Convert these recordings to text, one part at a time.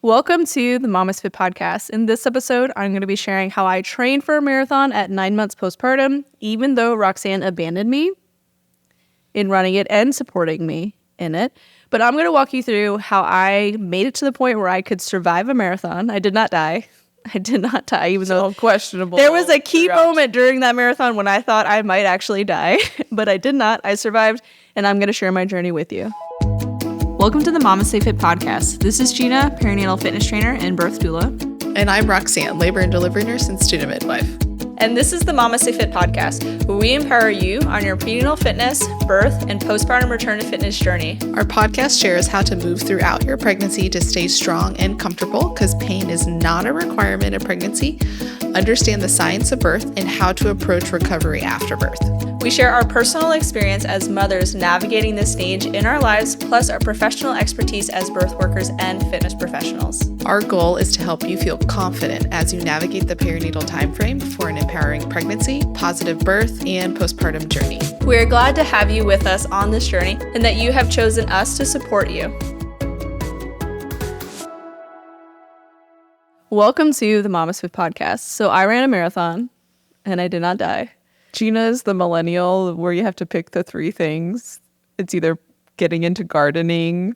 Welcome to the MamasteFit Podcast. In this episode, I'm going to be sharing how I trained for a marathon at 9 months postpartum, even though Roxanne abandoned me in running it and supporting me in it. But I'm going to walk you through how I made it to the point where I could survive a marathon. I did not die. Even though questionable. There was a key moment during that marathon when I thought I might actually die, but I did not. I survived, and I'm going to share my journey with you. Welcome to the MamasteFit Podcast. This is Gina, perinatal fitness trainer and birth doula. And I'm Roxanne, labor and delivery nurse and student midwife. And this is the MamasteFit Podcast, where we empower you on your prenatal fitness, birth, and postpartum return to fitness journey. Our podcast shares how to move throughout your pregnancy to stay strong and comfortable, because pain is not a requirement of pregnancy. Understand the science of birth and how to approach recovery after birth. We share our personal experience as mothers navigating this stage in our lives, plus our professional expertise as birth workers and fitness professionals. Our goal is to help you feel confident as you navigate the perinatal timeframe for an empowering pregnancy, positive birth, and postpartum journey. We are glad to have you with us on this journey and that you have chosen us to support you. Welcome to the MamasteFit Podcast. So I ran a marathon and I did not die. Gina is the millennial where you have to pick the three things. It's either getting into gardening,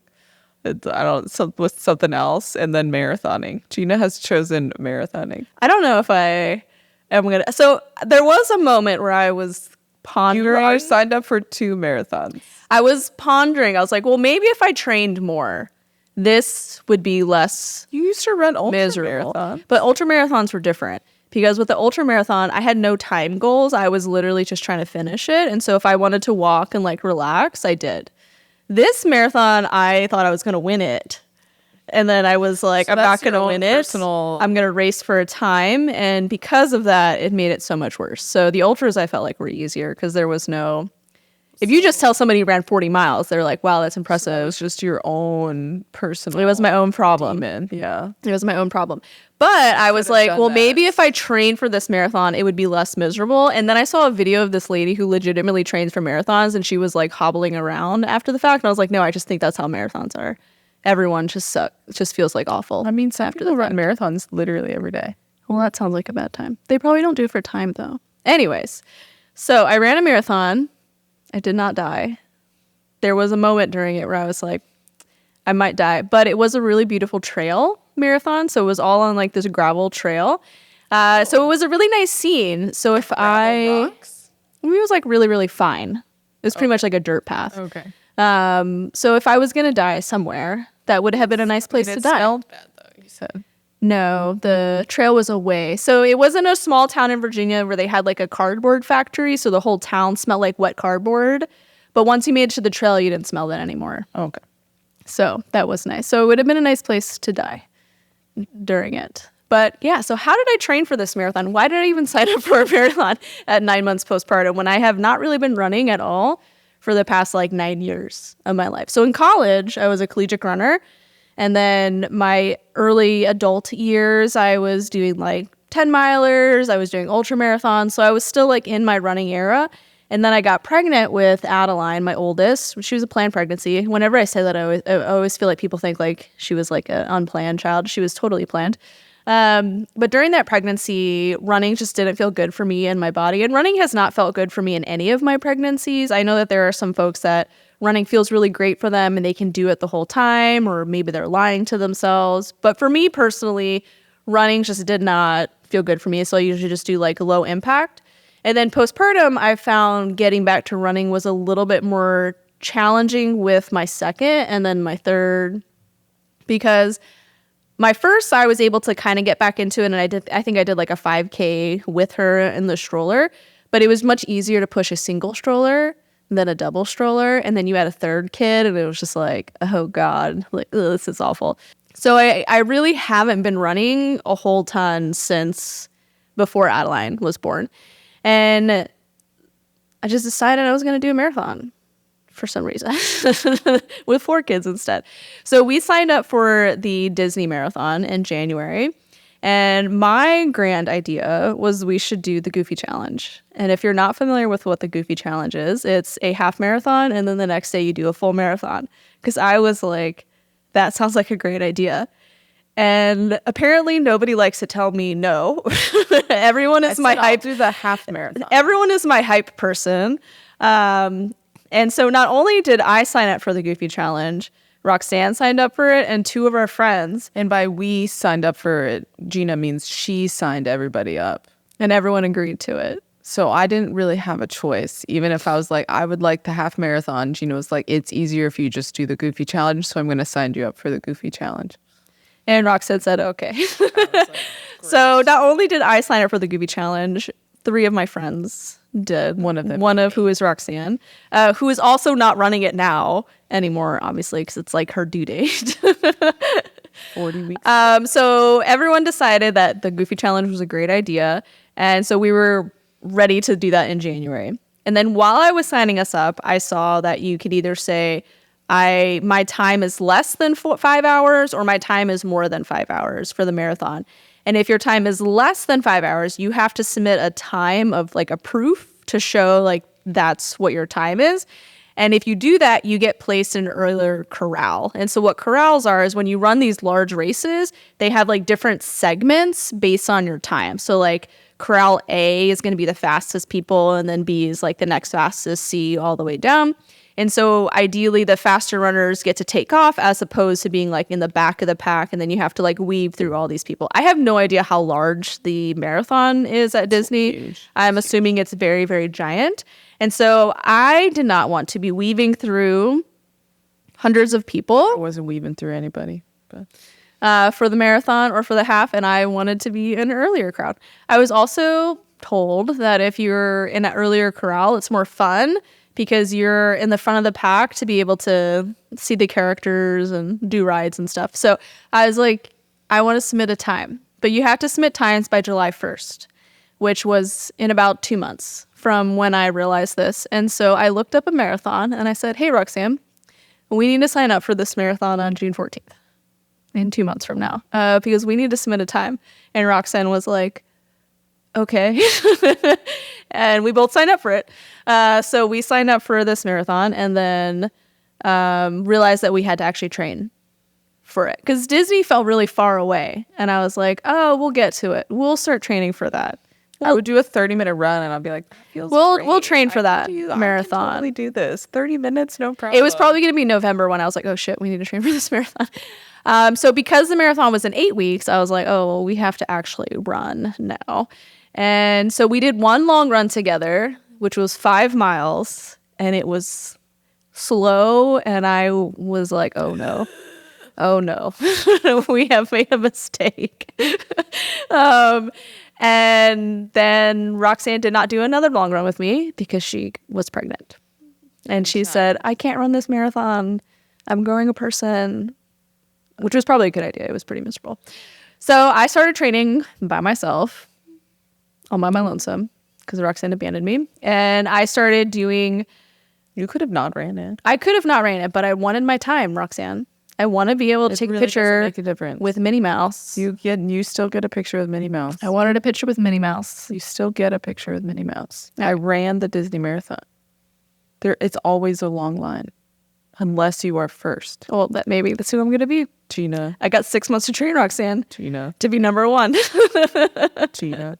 with something else, and then marathoning. Gina has chosen marathoning. I don't know if I am going to. So there was a moment where I was pondering. You are signed up for 2 marathons. I was pondering. I was like, well, maybe if I trained more, this would be less You used to run miserable. ultra-marathon. But ultra marathons were different. Because with the ultra marathon, I had no time goals. I was literally just trying to finish it. And so if I wanted to walk and relax, I did. This marathon, I thought I was going to win it. And then I was like, I'm not going to win it. I'm going to race for a time. And because of that, it made it so much worse. So the ultras I felt like were easier because there was no... If you just tell somebody you ran 40 miles, they're like, wow, that's impressive. So it was just your own personal... It was my own problem. Demon. Yeah. It was my own problem. But I was like, well, maybe if I trained for this marathon, it would be less miserable. And then I saw a video of this lady who legitimately trains for marathons, and she was hobbling around after the fact. And I was like, no, I just think that's how marathons are. Everyone just sucks. It just feels awful. I mean, some people run marathons literally every day. Well, that sounds like a bad time. They probably don't do it for time, though. Anyways, so I ran a marathon. I did not die. There was a moment during it where I was like, I might die. But it was a really beautiful trail marathon. So it was all on this gravel trail. So it was a really nice scene. So if Rocks? it was really, really fine. It was pretty much like a dirt path. Okay. So if I was going to die somewhere, that would have been a nice place to die. It smelled bad, though, you said. No, the trail was away. So it wasn't a small town in Virginia where they had a cardboard factory. So the whole town smelled like wet cardboard. But once you made it to the trail, you didn't smell that anymore. Okay. So that was nice. So it would have been a nice place to die during it. But yeah, so how did I train for this marathon? Why did I even sign up for a marathon at 9 months postpartum when I have not really been running at all for the past 9 years of my life? So in college, I was a collegiate runner. And then my early adult years, I was doing 10 milers. I was doing ultra marathons. So I was still in my running era. And then I got pregnant with Adeline, my oldest. She was a planned pregnancy. Whenever I say that, I always feel like people think she was an unplanned child. She was totally planned. But during that pregnancy, running just didn't feel good for me and my body. And running has not felt good for me in any of my pregnancies. I know that there are some folks that running feels really great for them and they can do it the whole time, or maybe they're lying to themselves. But for me personally, running just did not feel good for me. So I usually just do low impact. And then postpartum, I found getting back to running was a little bit more challenging with my second and then my third, because my first, I was able to kind of get back into it. And I think I did a 5K with her in the stroller, but it was much easier to push a single stroller than a double stroller. And then you had a third kid and it was just oh God, this is awful. So I really haven't been running a whole ton since before Adeline was born. And I just decided I was going to do a marathon for some reason with 4 kids instead. So we signed up for the Disney Marathon in January. And my grand idea was we should do the Goofy Challenge. And if you're not familiar with what the Goofy Challenge is, it's a half marathon and then the next day you do a full marathon. Because I was like, that sounds like a great idea. And apparently nobody likes to tell me no. Everyone is my hype. Do the half marathon. Everyone is my hype person. And so not only did I sign up for the Goofy Challenge, Roxanne signed up for it, and 2 of our friends. And by we signed up for it, Gina means she signed everybody up. And everyone agreed to it. So I didn't really have a choice. Even if I was like, I would like the half marathon, Gina was like, it's easier if you just do the Goofy Challenge, so I'm going to sign you up for the Goofy Challenge. And Roxanne said, okay. So not only did I sign up for the Goofy Challenge, 3 of my friends did. One of them. One of who is Roxanne, who is also not running it now anymore, obviously, because it's like her due date. 40 weeks. So everyone decided that the Goofy Challenge was a great idea. And so we were ready to do that in January. And then while I was signing us up, I saw that you could either say, my time is less than 5 hours or my time is more than 5 hours for the marathon. And if your time is less than 5 hours, you have to submit a time of like a proof to show like that's what your time is. And if you do that, you get placed in an earlier corral. And so what corrals are is when you run these large races, they have like different segments based on your time. So like corral A is going to be the fastest people, and then B is like the next fastest, C all the way down. And so ideally the faster runners get to take off as opposed to being like in the back of the pack, and then you have to like weave through all these people. I have no idea how large the marathon is at Disney. Huge. I'm assuming it's very, very giant. And so I did not want to be weaving through hundreds of people. I wasn't weaving through anybody. But For the marathon or for the half, and I wanted to be an earlier crowd. I was also told that if you're in an earlier corral, it's more fun because you're in the front of the pack to be able to see the characters and do rides and stuff. So I was like, I want to submit a time, but you have to submit times by July 1st, which was in about 2 months from when I realized this. And so I looked up a marathon and I said, hey, Roxanne, we need to sign up for this marathon on June 14th. In 2 months from now, because we need to submit a time. And Roxanne was like, okay. And we both signed up for it. So we signed up for this marathon and then realized that we had to actually train for it. Because Disney felt really far away. And I was like, oh, we'll get to it. We'll start training for that. I would do a 30-minute run and I'll be like, feels We'll great. train for that I marathon. can totally do this. 30 minutes, no problem. It was probably going to be November when I was like, oh shit, we need to train for this marathon. So because the marathon was in 8 weeks, I was like, oh, well, we have to actually run now. And so we did one long run together, which was 5 miles, and it was slow. And I was like, oh no, we have made a mistake. And then Roxanne did not do another long run with me because she was pregnant. And she said, I can't run this marathon. I'm growing a person, which was probably a good idea. It was pretty miserable. So I started training by myself, all by my lonesome, because Roxanne abandoned me. And I started doing... You could have not ran it. I could have not ran it, but I wanted my time, Roxanne. I want to be able to take really a picture doesn't make a difference. with Minnie Mouse. You still get a picture with Minnie Mouse. I wanted a picture with Minnie Mouse. You still get a picture with Minnie Mouse. I ran the Disney Marathon. It's always a long line, unless you are first. Well, maybe that's who I'm going to be. Gina. I got 6 months to train, Roxanne, Gina. to be number 1. Gina.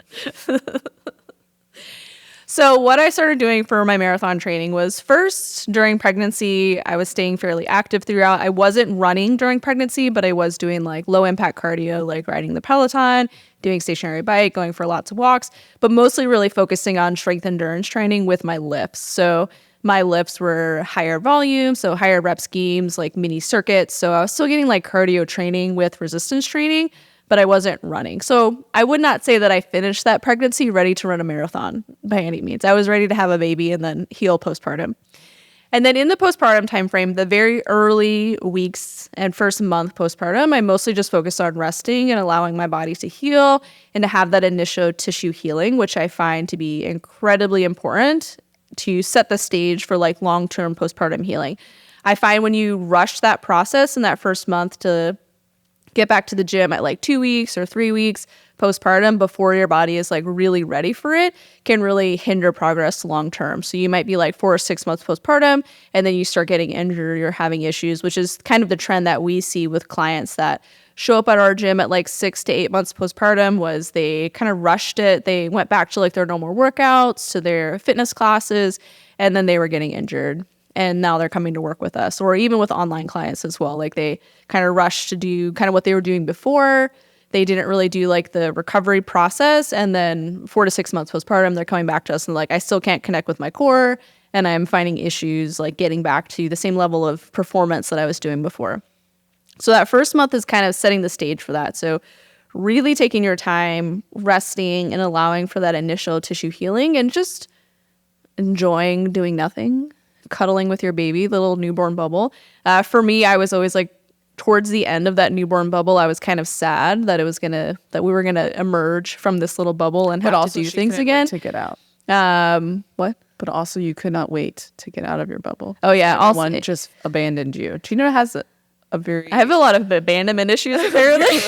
So what I started doing for my marathon training was first during pregnancy, I was staying fairly active throughout. I wasn't running during pregnancy, but I was doing like low impact cardio, like riding the Peloton, doing stationary bike, going for lots of walks, but mostly really focusing on strength endurance training with my lifts. So my lifts were higher volume, so higher rep schemes, like mini circuits. So I was still getting like cardio training with resistance training, but I wasn't running. So I would not say that I finished that pregnancy ready to run a marathon by any means. I was ready to have a baby and then heal postpartum. And then in the postpartum timeframe, the very early weeks and first month postpartum, I mostly just focused on resting and allowing my body to heal and to have that initial tissue healing, which I find to be incredibly important to set the stage for like long-term postpartum healing. I find when you rush that process in that first month to get back to the gym at like 2 weeks or 3 weeks postpartum before your body is like really ready for it can really hinder progress long term. So you might be like 4 or 6 months postpartum and then you start getting injured or having issues, which is kind of the trend that we see with clients that show up at our gym at like 6 to 8 months postpartum. Was they kind of rushed it. They went back to like their normal workouts, to their fitness classes, and then they were getting injured. And now they're coming to work with us, or even with online clients as well. Like they kind of rushed to do kind of what they were doing before. They didn't really do like the recovery process. And then 4 to 6 months postpartum, they're coming back to us and like, I still can't connect with my core. And I'm finding issues like getting back to the same level of performance that I was doing before. So that first month is kind of setting the stage for that. So really taking your time, resting, and allowing for that initial tissue healing and just enjoying doing nothing, cuddling with your baby, the little newborn bubble. For me, I was always like, towards the end of that newborn bubble, I was kind of sad that that we were gonna emerge from this little bubble and have to do things again. To get out. What? But also you could not wait to get out of your bubble. Oh yeah. Also, one just abandoned you. Gina has I have a lot of abandonment issues apparently.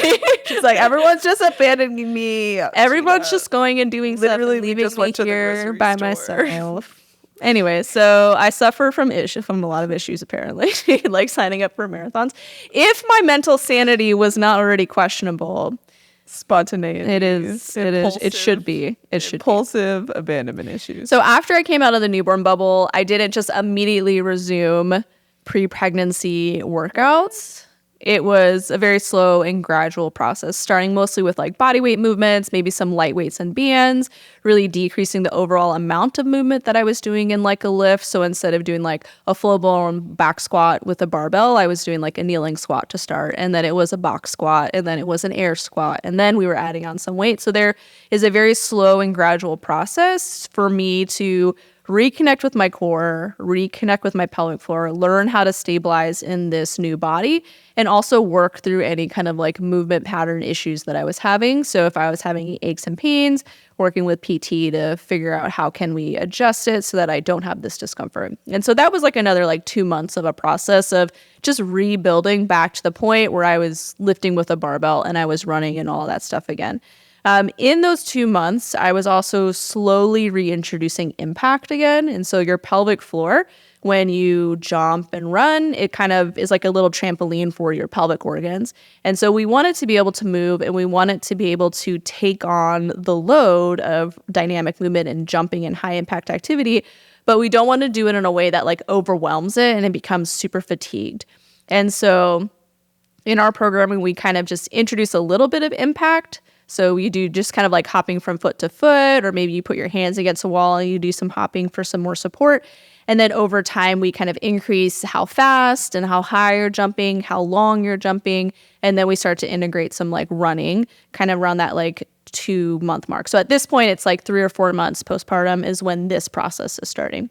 She's like, everyone's just abandoning me. Everyone's just going and doing stuff and leaving me here by myself. Anyway, so I suffer from a lot of issues apparently, like signing up for marathons. If my mental sanity was not already questionable, spontaneity. It is. It should be. Impulsive abandonment issues. So after I came out of the newborn bubble, I didn't just immediately resume pre-pregnancy workouts. It was a very slow and gradual process, starting mostly with like body weight movements, maybe some light weights and bands, really decreasing the overall amount of movement that I was doing in like a lift. So instead of doing like a full-blown back squat with a barbell, I was doing like a kneeling squat to start. And then it was a box squat, and then it was an air squat. And then we were adding on some weight. So there is a very slow and gradual process for me to reconnect with my core, reconnect with my pelvic floor, learn how to stabilize in this new body, and also work through any kind of like movement pattern issues that I was having. So if I was having aches and pains, working with PT to figure out how can we adjust it so that I don't have this discomfort. And so that was like another like 2 months of a process of just rebuilding back to the point where I was lifting with a barbell and I was running and all that stuff again. In those 2 months, I was also slowly reintroducing impact again. And so your pelvic floor, when you jump and run, it kind of is like a little trampoline for your pelvic organs. And so we want it to be able to move, and we want it to be able to take on the load of dynamic movement and jumping and high impact activity. But we don't want to do it in a way that like overwhelms it and it becomes super fatigued. And so in our programming, we kind of just introduce a little bit of impact. So you do just kind of like hopping from foot to foot, or maybe you put your hands against a wall and you do some hopping for some more support. And then over time, we kind of increase how fast and how high you're jumping, how long you're jumping. And then we start to integrate some like running kind of around that like 2 month mark. So at this point, it's like 3 or 4 months postpartum is when this process is starting.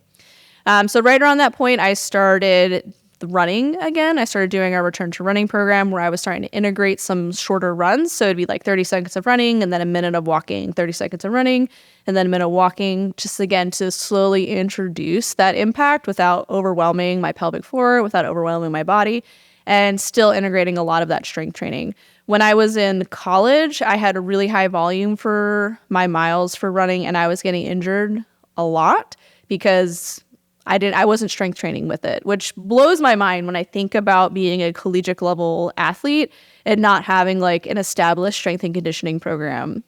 So right around that point, I started the running again. I started doing our return to running program where I was starting to integrate some shorter runs. So it'd be like 30 seconds of running and then a minute of walking, 30 seconds of running, and then a minute of walking, just again to slowly introduce that impact without overwhelming my pelvic floor, without overwhelming my body, and still integrating a lot of that strength training. When I was in college, I had a really high volume for my miles for running, and I was getting injured a lot because I wasn't strength training with it, which blows my mind when I think about being a collegiate level athlete and not having like an established strength and conditioning program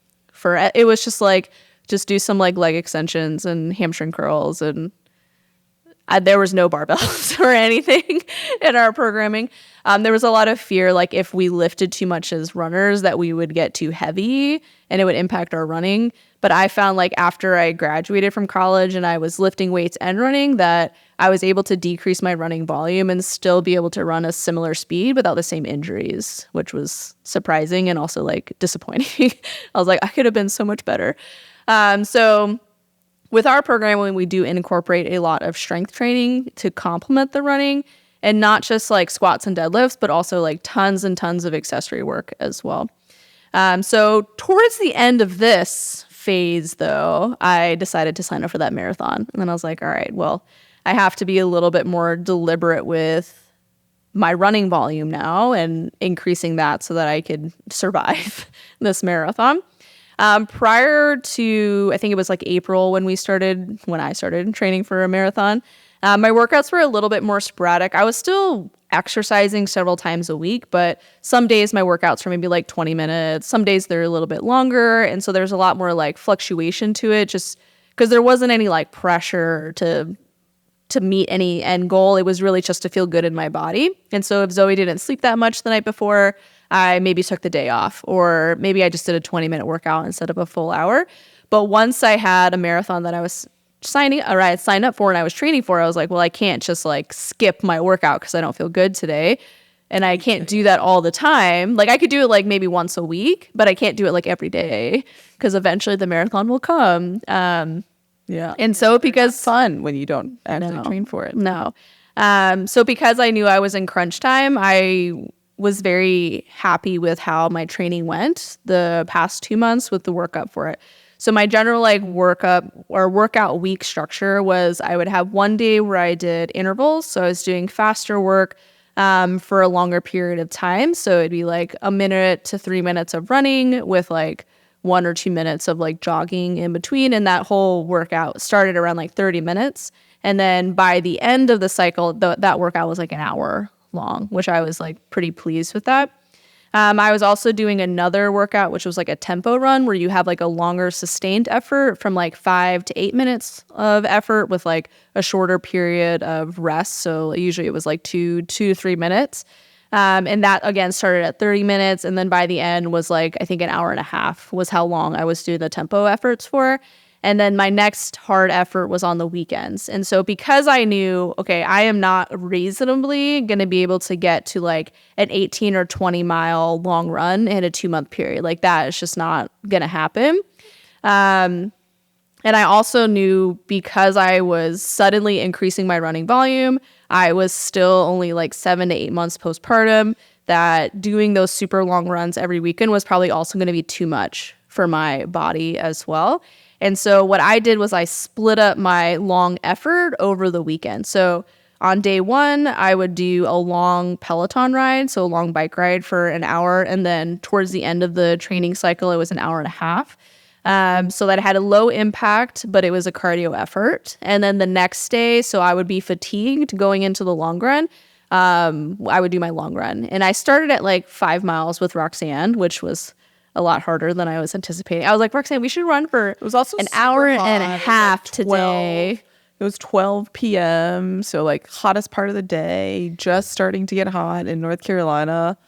it was just like, just do some like leg extensions and hamstring curls, and there was no barbells or anything in our programming. There was a lot of fear, like if we lifted too much as runners, that we would get too heavy and it would impact our running. But I found like after I graduated from college and I was lifting weights and running, that I was able to decrease my running volume and still be able to run a similar speed without the same injuries, which was surprising and also like disappointing. I was like, I could have been so much better. So with our program, we do incorporate a lot of strength training to complement the running, and not just like squats and deadlifts, but also like tons and tons of accessory work as well. So towards the end of this phase, though, I decided to sign up for that marathon. And then I was like, all right, well, I have to be a little bit more deliberate with my running volume now and increasing that so that I could survive this marathon. Prior to, I think it was like April when I started training for a marathon, my workouts were a little bit more sporadic. I was still exercising several times a week, but some days my workouts were maybe like 20 minutes. Some days they're a little bit longer. And so there's a lot more like fluctuation to it, just because there wasn't any like pressure to meet any end goal. It was really just to feel good in my body. And so if Zoe didn't sleep that much the night before, I maybe took the day off, or maybe I just did a 20-minute workout instead of a full hour. But once I had a marathon that I was signed up for and I was training for, I was like, well, I can't just like skip my workout because I don't feel good today. And I can't do that all the time. Like I could do it like maybe once a week, but I can't do it like every day because eventually the marathon will come. Yeah. And so because it's fun when you don't actually train for it. No. So because I knew I was in crunch time, I was very happy with how my training went the past 2 months with the workup for it. So my general like workout week structure was I would have one day where I did intervals. So I was doing faster work for a longer period of time. So it'd be like 1 minute to 3 minutes of running with like 1 or 2 minutes of like jogging in between. And that whole workout started around like 30 minutes. And then by the end of the cycle, that workout was like an hour long, which I was like pretty pleased with that. I was also doing another workout, which was like a tempo run where you have like a longer sustained effort from like 5 to 8 minutes of effort with like a shorter period of rest. So usually it was like 2 to 3 minutes. And that again started at 30 minutes. And then by the end was like, I think an hour and a half was how long I was doing the tempo efforts for. And then my next hard effort was on the weekends. And so because I knew, okay, I am not reasonably going to be able to get to like an 18 or 20 mile long run in a 2-month period. Like that is just not going to happen. And I also knew because I was suddenly increasing my running volume, I was still only like 7 to 8 months postpartum, that doing those super long runs every weekend was probably also going to be too much for my body as well. And so what I did was I split up my long effort over the weekend. So on day 1, I would do a long Peloton ride, so a long bike ride for an hour. And then towards the end of the training cycle, it was an hour and a half. So that had a low impact, but it was a cardio effort. And then the next day, so I would be fatigued going into the long run. I would do my long run. And I started at like 5 miles with Roxanne, which was a lot harder than I was anticipating. I was like, Roxanne, we should run for it was also an hour and a half today. It was 12 p.m. So like hottest part of the day, just starting to get hot in North Carolina.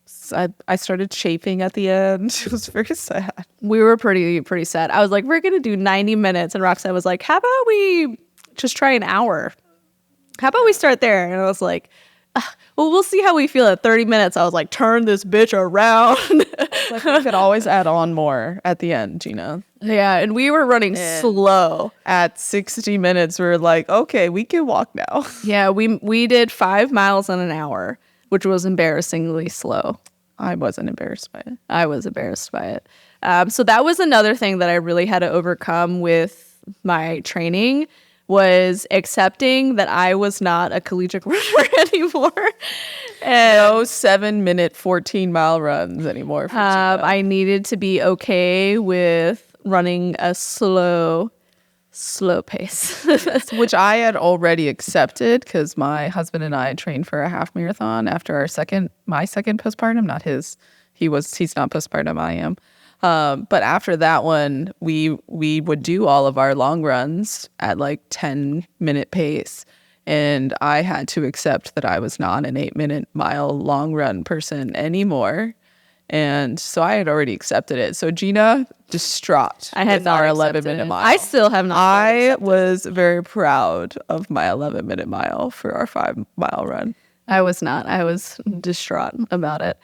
So I started chafing at the end. It was very sad. We were pretty sad. I was like, we're going to do 90 minutes. And Roxanne was like, how about we just try an hour? How about we start there? And I was like, well, we'll see how we feel at 30 minutes. I was like, turn this bitch around. Like we could always add on more at the end, Gina. Yeah, and we were running slow. At 60 minutes, we were like, okay, we can walk now. Yeah, we did 5 miles in an hour, which was embarrassingly slow. I wasn't embarrassed by it. I was embarrassed by it. So that was another thing that I really had to overcome with my training, was accepting that I was not a collegiate runner anymore. And no 7-minute 14-mile runs anymore. For I needed to be okay with running a slow pace. Which I had already accepted because my husband and I trained for a half marathon after my second postpartum, not his. He's not postpartum, I am. But after that one, we would do all of our long runs at like 10-minute pace. And I had to accept that I was not an 8-minute mile long run person anymore. And so I had already accepted it. So Gina, distraught. I had not our accepted 11-minute it. mile. I still have not. I was very proud of my 11-minute mile for our 5-mile run. I was not. I was distraught about it.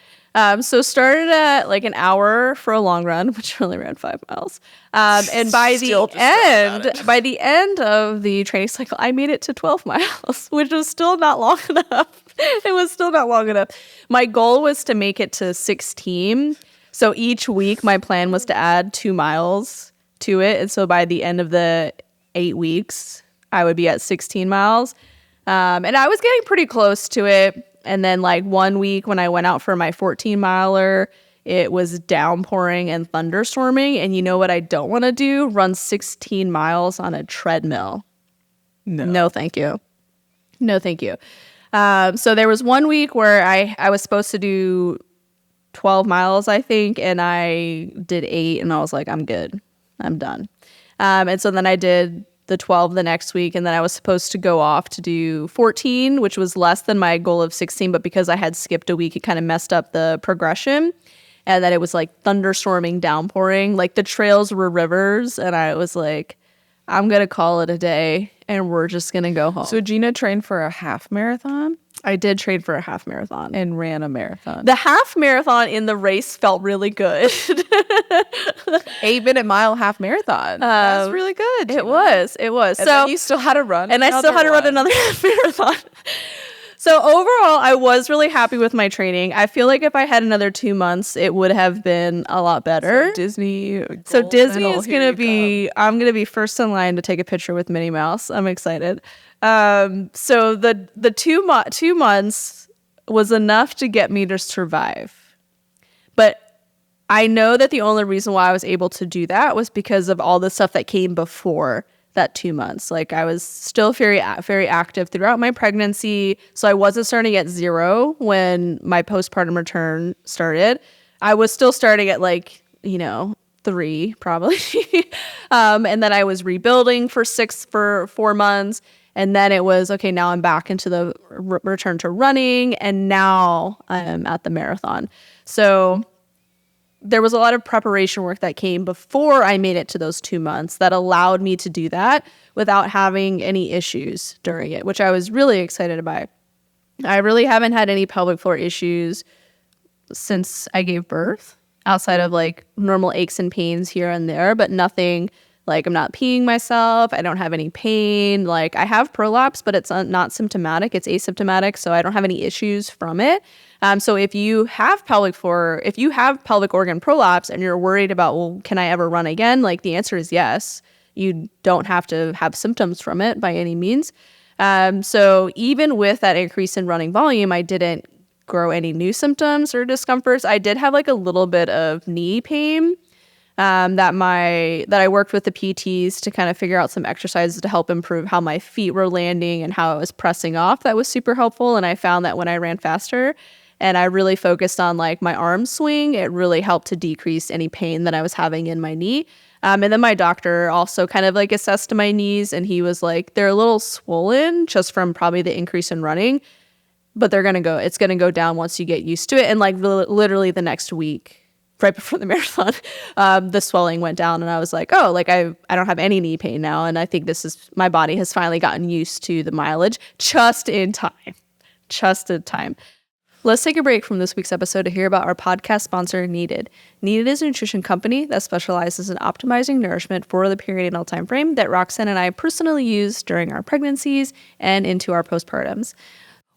So started at like an hour for a long run, which only ran 5 miles. And by the end of the training cycle, I made it to 12 miles, which was still not long enough. It was still not long enough. My goal was to make it to 16. So each week, my plan was to add 2 miles to it. And so by the end of the 8 weeks, I would be at 16 miles. And I was getting pretty close to it. And then like 1 week when I went out for my 14 miler, it was downpouring and thunderstorming. And you know what I don't want to do? Run 16 miles on a treadmill. No, thank you. No, thank you. So there was 1 week where I was supposed to do 12 miles, I think, and I did 8, and I was like, I'm good. I'm done. And so then I did the 12 the next week, and then I was supposed to go off to do 14, which was less than my goal of 16, but because I had skipped a week, it kind of messed up the progression. And then it was like thunderstorming, downpouring. Like the trails were rivers, and I was like, I'm going to call it a day, and we're just going to go home. So Gina trained for a half marathon? I did train for a half marathon. And ran a marathon. The half marathon in the race felt really good. 8-minute mile half marathon. That's really good. It was. And so then you still had to run. And I still had to run another half marathon. So overall, I was really happy with my training. I feel like if I had another 2 months, it would have been a lot better. So Disney is going to be, I'm going to be first in line to take a picture with Minnie Mouse. I'm excited. So the 2 months was enough to get me to survive. But I know that the only reason why I was able to do that was because of all the stuff that came before that 2 months. Like I was still very, very active throughout my pregnancy. So I wasn't starting at 0 when my postpartum return started. I was still starting at 3 probably. And then I was rebuilding for 4 months. And then it was, okay, now I'm back into the return to running. And now I'm at the marathon. So there was a lot of preparation work that came before I made it to those 2 months that allowed me to do that without having any issues during it, which I was really excited about. I really haven't had any pelvic floor issues since I gave birth, outside of like normal aches and pains here and there, but nothing like I'm not peeing myself. I don't have any pain. Like I have prolapse, but it's not symptomatic. It's asymptomatic. So I don't have any issues from it. So if you have pelvic organ prolapse and you're worried about, well, can I ever run again? Like the answer is yes. You don't have to have symptoms from it by any means. So even with that increase in running volume, I didn't grow any new symptoms or discomforts. I did have like a little bit of knee pain. That I worked with the PTs to kind of figure out some exercises to help improve how my feet were landing and how I was pressing off. That was super helpful. And I found that when I ran faster and I really focused on like my arm swing, it really helped to decrease any pain that I was having in my knee. And then my doctor also kind of like assessed my knees, and he was like, they're a little swollen just from probably the increase in running, but it's going to go down once you get used to it. And like literally the next week, right before the marathon, the swelling went down, and I was like, oh, like I don't have any knee pain now. And I think my body has finally gotten used to the mileage just in time. Let's take a break from this week's episode to hear about our podcast sponsor, Needed. Needed is a nutrition company that specializes in optimizing nourishment for the perinatal time frame that Roxanne and I personally use during our pregnancies and into our postpartums.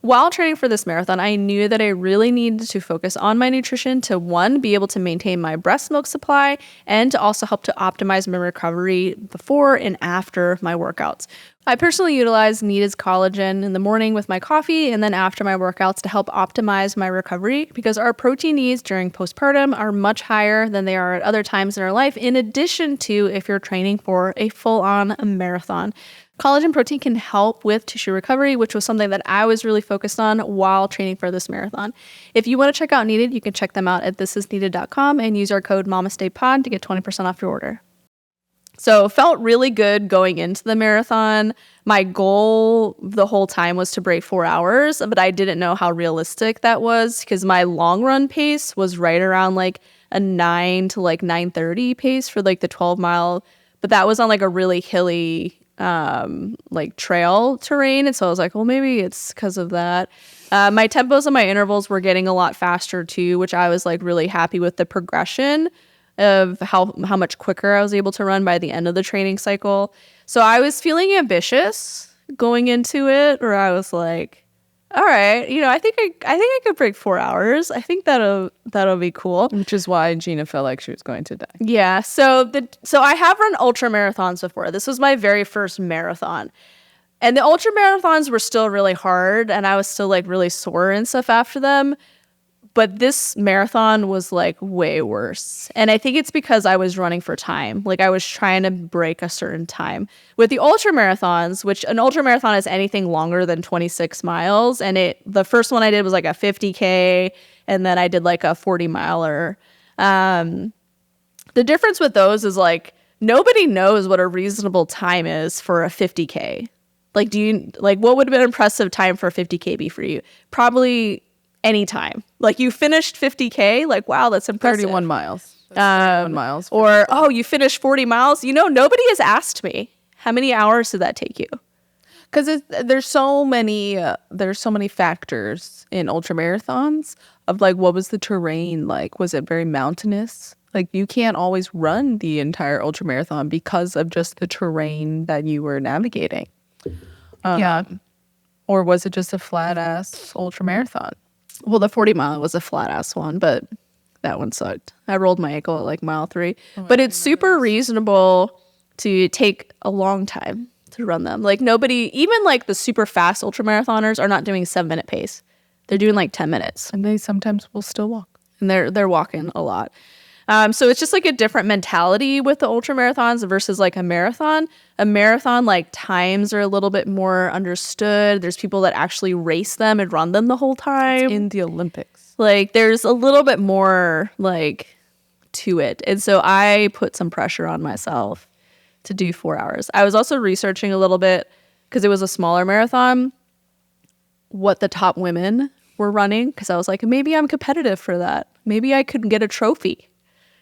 While training for this marathon, I knew that I really needed to focus on my nutrition to, one, be able to maintain my breast milk supply, and to also help to optimize my recovery before and after my workouts. I personally utilize Needed's collagen in the morning with my coffee and then after my workouts to help optimize my recovery, because our protein needs during postpartum are much higher than they are at other times in our life, in addition to if you're training for a full-on marathon. Collagen protein can help with tissue recovery, which was something that I was really focused on while training for this marathon. If you want to check out Needed, you can check them out at thisisneeded.com and use our code MamasteFitPod to get 20% off your order. So it felt really good going into the marathon. My goal the whole time was to break 4 hours, but I didn't know how realistic that was because my long run pace was right around like a 9 to like 9:30 pace for like the 12 mile, but that was on like a really hilly like trail terrain. And so I was like, well, maybe it's because of that. My tempos and my intervals were getting a lot faster too, which I was like really happy with the progression of how much quicker I was able to run by the end of the training cycle. So I was feeling ambitious going into it, where I was like, all right, I think I could break 4 hours. I think that'll be cool. Which is why Gina felt like she was going to die. Yeah. So I have run ultra marathons before. This was my very first marathon. And the ultra marathons were still really hard, and I was still like really sore and stuff after them. But this marathon was like way worse. And I think it's because I was running for time. Like I was trying to break a certain time. With the ultra marathons, which an ultra marathon is anything longer than 26 miles. And the first one I did was like a 50K, and then I did like a 40-miler. The difference with those is like nobody knows what a reasonable time is for a 50K. Like, what would have been an impressive time for a 50K be for you? Probably any time. Like, you finished 50K, like, wow, that's impressive. 31 miles. 31 miles. Or, oh, you finished 40 miles. Nobody has asked me, how many hours did that take you? Because there's so many factors in ultra marathons of like, what was the terrain like? Was it very mountainous? Like, you can't always run the entire ultra marathon because of just the terrain that you were navigating. Yeah. Or was it just a flat ass ultra marathon? Well, the 40-mile was a flat ass one, but that one sucked. I rolled my ankle at like mile 3. But it's super reasonable to take a long time to run them. Like nobody, even like the super fast ultra marathoners are not doing 7-minute pace. They're doing like 10 minutes. And they sometimes will still walk. And they're walking a lot. So it's just like a different mentality with the ultra marathons versus like a marathon. A marathon, like times are a little bit more understood. There's people that actually race them and run them the whole time. It's in the Olympics. Like there's a little bit more like to it. And so I put some pressure on myself to do 4 hours. I was also researching a little bit because it was a smaller marathon, what the top women were running. Because I was like, maybe I'm competitive for that. Maybe I could get a trophy.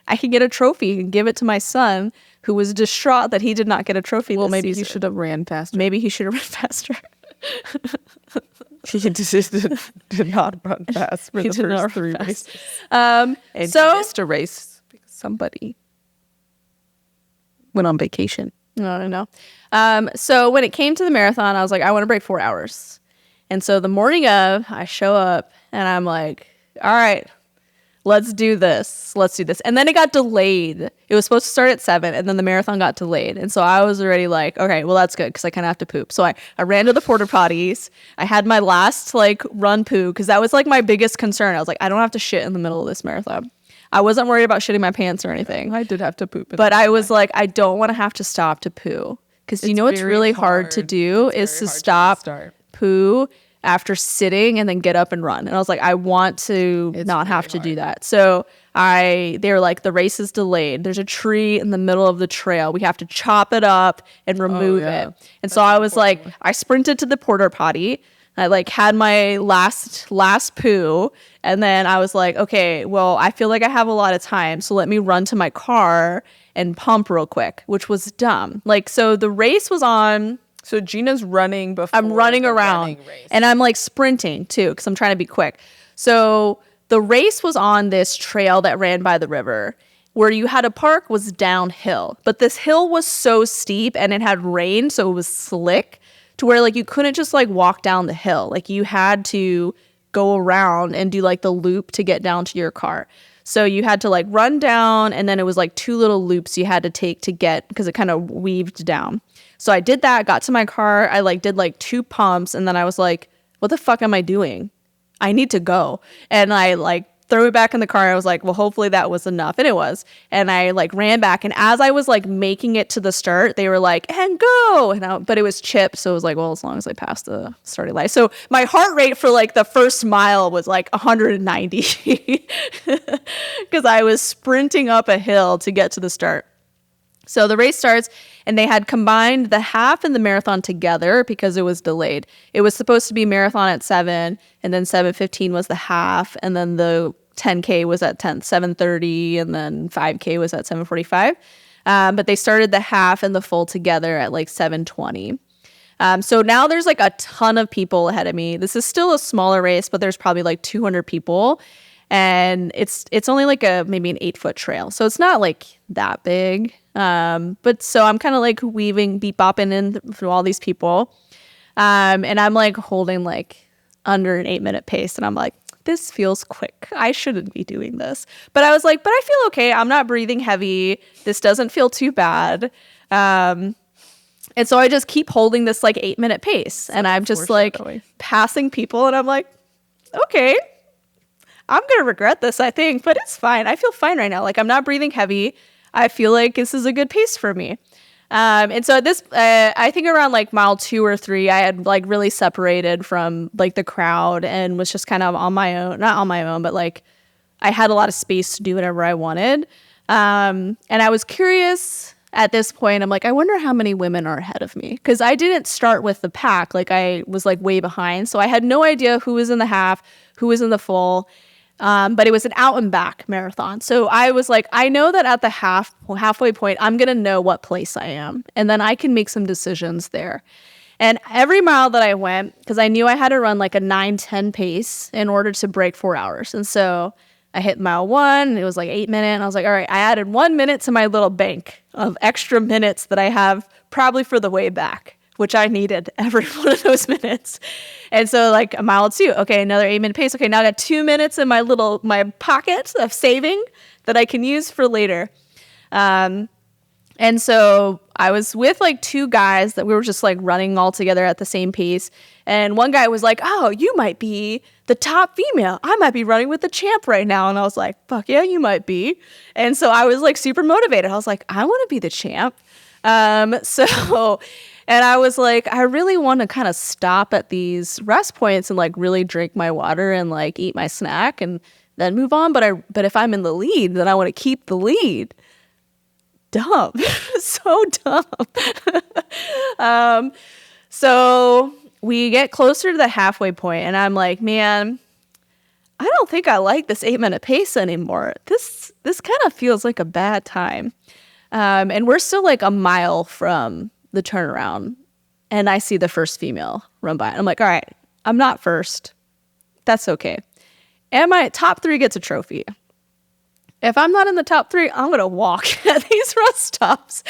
I could get a trophy and give it to my son, who was distraught that he did not get a trophy. Well, this maybe season. he should have ran faster. Maybe he should have ran faster. He did not run fast for the first 3 races. And so he missed a race because somebody went on vacation. I don't know. So when it came to the marathon, I was like, I want to break 4 hours. And so the morning of, I show up and I'm like, all right, let's do this. And then it got delayed. It was supposed to start at 7 and then the marathon got delayed. And so I was already like, okay, well, that's good because I kind of have to poop. So I ran to the porta potties. I had my last like run poo because that was like my biggest concern. I was like, I don't have to shit in the middle of this marathon. I wasn't worried about shitting my pants or anything. I did have to poop. But I was like, I don't want to have to stop to poo. Because what's really hard to do is to stop poo after sitting and then get up and run. And I was like, I want to not have to do that. So they were like, the race is delayed. There's a tree in the middle of the trail. We have to chop it up and remove it. And so I was like, I sprinted to the porta potty. I like had my last poo. And then I was like, okay, well, I feel like I have a lot of time. So let me run to my car and pump real quick, which was dumb. Like, so the race was on. So Gina's running before. I'm running around and I'm like sprinting too because I'm trying to be quick. So the race was on this trail that ran by the river. Where you had to park was downhill. But this hill was so steep and it had rain, so it was slick to where like you couldn't just like walk down the hill. Like you had to go around and do like the loop to get down to your car. So you had to like run down and then it was like 2 little loops you had to take to get because it kind of weaved down. So I did that, got to my car. I like did like 2 pumps and then I was like, what the fuck am I doing? I need to go. And I like threw it back in the car. I was like, well, hopefully that was enough. And it was. And I like ran back. And as I was like making it to the start, they were like, and go. But it was chipped. So it was like, well, as long as I passed the starting line. So my heart rate for like the first mile was like 190 because I was sprinting up a hill to get to the start. So the race starts and they had combined the half and the marathon together because it was delayed. It was supposed to be marathon at 7 and then 7:15 was the half and then the 10K was at 7:30 and then 5K was at 7:45. But they started the half and the full together at like 7:20. So now there's like a ton of people ahead of me. This is still a smaller race, but there's probably like 200 people. And it's only like maybe an 8-foot trail. So it's not like that big. But so I'm kind of like beep bopping in through all these people. And I'm like holding like under an 8-minute pace. And I'm like, this feels quick. I shouldn't be doing this. But I was like, but I feel okay. I'm not breathing heavy. This doesn't feel too bad. And And so I just keep holding this like 8-minute pace, and I'm just like passing people, and I'm like, okay, I'm going to regret this, I think, but it's fine. I feel fine right now. Like, I'm not breathing heavy. I feel like this is a good pace for me. And so this, I think around like mile 2 or 3, I had like really separated from like the crowd and was just kind of on my own, not on my own, but like I had a lot of space to do whatever I wanted. And I was curious at this point. I'm like, I wonder how many women are ahead of me, because I didn't start with the pack. Like, I was like way behind. So I had no idea who was in the half, who was in the full. But it was an out and back marathon. So I was like, I know that at the halfway point, I'm going to know what place I am. And then I can make some decisions there. And every mile that I went, because I knew I had to run like a 9:10 pace in order to break 4 hours. And so I hit mile 1, and it was like 8 minutes. And I was like, all right, I added 1 minute to my little bank of extra minutes that I have probably for the way back, which I needed every one of those minutes. And so like a mile 2, okay, another 8-minute pace. Okay, now I got 2 minutes in my pocket of saving that I can use for later. And so I was with like 2 guys that we were just like running all together at the same pace. And one guy was like, oh, you might be the top female. I might be running with the champ right now. And I was like, fuck yeah, you might be. And so I was like super motivated. I was like, I want to be the champ. And I was like, I really want to kind of stop at these rest points and like really drink my water and like eat my snack and then move on. But if I'm in the lead, then I want to keep the lead. Dumb. So dumb. So we get closer to the halfway point, and I'm like, man, I don't think I like this 8-minute pace anymore. This kind of feels like a bad time. And we're still like a mile from the turnaround, and I see the first female run by. I'm like, all right, I'm not first. That's okay. And my top 3 gets a trophy. If I'm not in the top 3, I'm going to walk at these rest stops.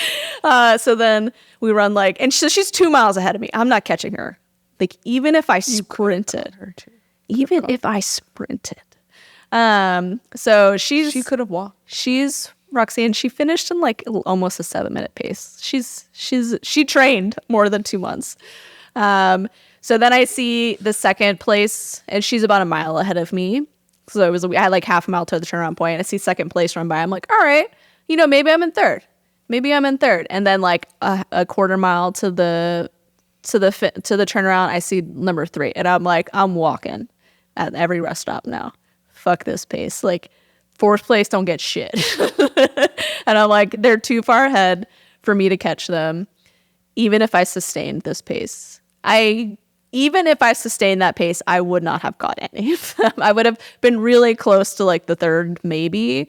So then we run like, and so she's 2 miles ahead of me. I'm not catching her. Like, even if I sprinted, so she could have walked. She's Roxanne. She finished in like almost a 7-minute pace. She trained more than 2 months. So then I see the second place, and she's about a mile ahead of me. So I had like half a mile to the turnaround point. I see second place run by. I'm like, all right, maybe I'm in third. And then like a quarter mile to the turnaround, I see number 3, and I'm like, I'm walking at every rest stop now. Fuck this pace. Like, 4th place don't get shit. And I'm like, they're too far ahead for me to catch them, even if I sustained this pace. Even if I sustained that pace, I would not have caught any of them. I would have been really close to like the 3rd, maybe.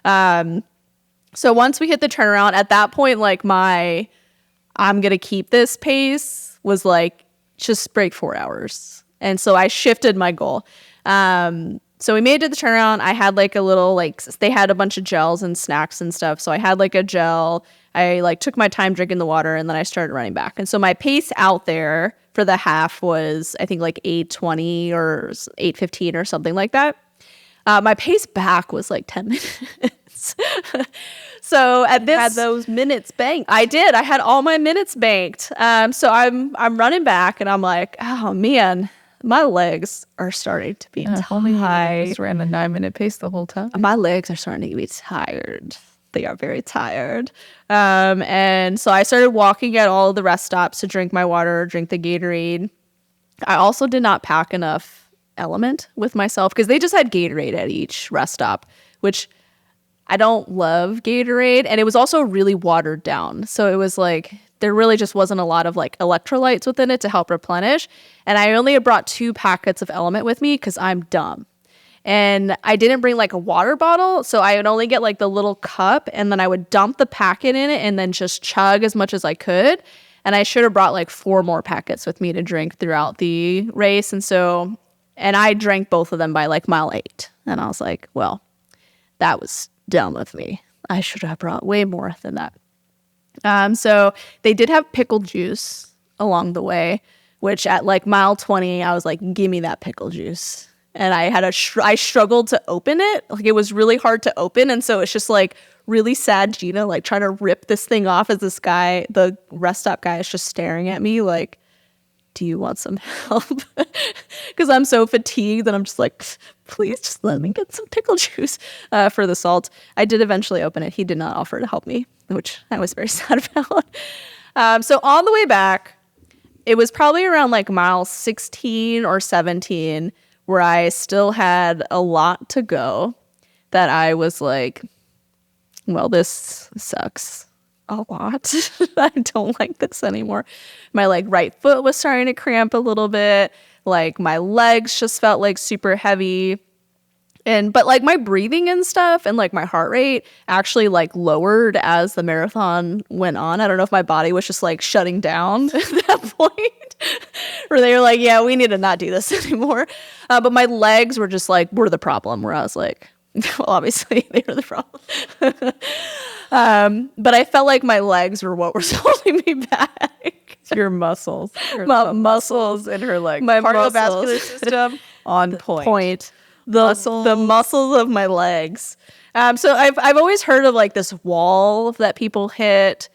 So once we hit the turnaround, at that point, like I'm going to keep this pace was like, just break 4 hours. And so I shifted my goal. So we made it to the turnaround. I had like a little, like, they had a bunch of gels and snacks and stuff. So I had like a gel. I like took my time drinking the water, and then I started running back. And so my pace out there for the half was, I think, like 8:20 or 8:15 or something like that. My pace back was like 10 minutes. So at this, had those minutes banked. I did. I had all my minutes banked. So I'm running back, and I'm like, oh man, my legs are starting to be tired. Just ran a 9-minute pace the whole time. My legs are starting to be tired. They are very tired. And so I started walking at all of the rest stops to drink my water, drink the Gatorade. I also did not pack enough element with myself, because they just had Gatorade at each rest stop, which I don't love Gatorade. And it was also really watered down. So it was like, there really just wasn't a lot of like electrolytes within it to help replenish. And I only brought 2 packets of element with me because I'm dumb. And I didn't bring like a water bottle, so I would only get like the little cup, and then I would dump the packet in it and then just chug as much as I could. And I should have brought like 4 more packets with me to drink throughout the race. And I drank both of them by like mile 8. And I was like, well, that was dumb of me. I should have brought way more than that. So they did have pickle juice along the way, which at like mile 20, I was like, give me that pickle juice. and I struggled to open it. Like, it was really hard to open. And so it's just like really sad Gina, like trying to rip this thing off as this guy, the rest stop guy, is just staring at me like, do you want some help? Because I'm so fatigued and I'm just like, please just let me get some pickle juice for the salt. I did eventually open it. He did not offer to help me, which I was very sad about. So on the way back, it was probably around like mile 16 or 17 where I still had a lot to go, that I was like, well, this sucks a lot. I don't like this anymore. My like right foot was starting to cramp a little bit. Like my legs just felt like super heavy. But like my breathing and stuff and like my heart rate actually like lowered as the marathon went on. I don't know if my body was just like shutting down at that point, where they were like, yeah, we need to not do this anymore. But my legs were just like, were the problem, where I was like, well, obviously they were the problem. But I felt like my legs were what was holding me back. Your muscles. My muscles and her like my cardiovascular system on point. The muscles of my legs. So I've always heard of like this wall that people hit,